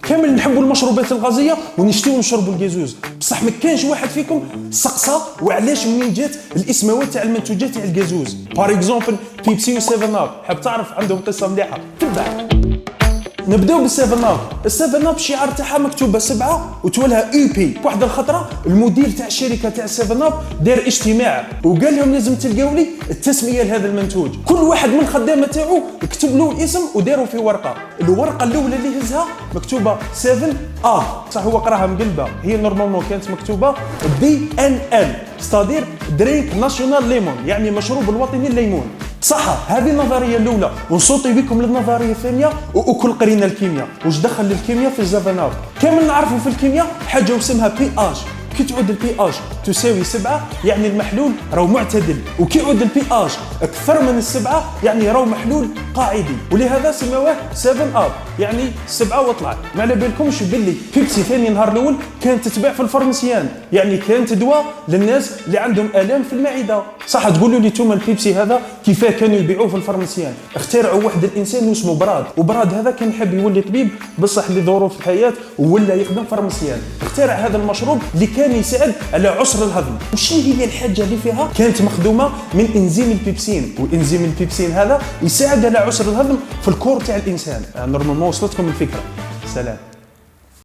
كامل نحبوا المشروبات الغازيه ونشتيو نشربوا الغازوز، بصح ما كانش واحد فيكم سقسى وعلاش منين جات الاسماوات تاع المنتوجات تاع الغازوز. باغ اكزومبل بيبسي و 7 اب، حاب تعرف عندهم قصه مليحه تبع. نبداو بالسيفن اب. السيفن اب الشعار تاعها مكتوبه 7 وتولها اي بي. واحد الخطره المدير تاع الشركه تاع السيفن اب دار اجتماع وقال لهم لازم تلقاو لي التسميه لهذا المنتوج. كل واحد من الخدامه تاعو كتب له الاسم وداروا في ورقه. الورقه الاولى اللي هزها مكتوبه 7 اب، صح هو قراها مقلبه، هي نورمالمون كانت مكتوبه دي ان ال، ستادير درينك ناسيونال ليمون، يعني مشروب الوطني الليمون. صح، هذه النظريه الاولى، ونصوتي بكم للنظريه الثانيه وكل قرينا الكيمياء. واش دخل الكيمياء في الزفناب؟ كامل نعرفوا في الكيمياء حاجه اسمها بي اش. كي تعود البي اش تساوي 7 يعني المحلول راهو معتدل، وكي يعود البي اش اكثر من 7 يعني راهو محلول قاعدي، ولهذا سموه 7 اب يعني 7 وطلع. ما على بالكمش باللي بيبسي ثاني نهار الاول كانت تتباع في الفارماسيان، يعني كانت دواء للناس اللي عندهم الام في المعده. صح تقولوا لي توما البيبسي هذا كيفاه كانوا يبيعوه في الفارماسيان؟ اخترعوا واحد الانسان اسمه براد، وبراد هذا كان يحب يولي طبيب بصح لظروف الحياه ولا يخدم فارماسيان. اخترع هذا المشروب اللي كان يساعد على عسر الهضم. وشنو هي الحاجه اللي فيها؟ كانت مخدومه من انزيم البيبسين، وانزيم البيبسين هذا يساعد على عسر الهضم في الكور تاع الانسان. نورمالمون وصلتكم الفكره. سلام.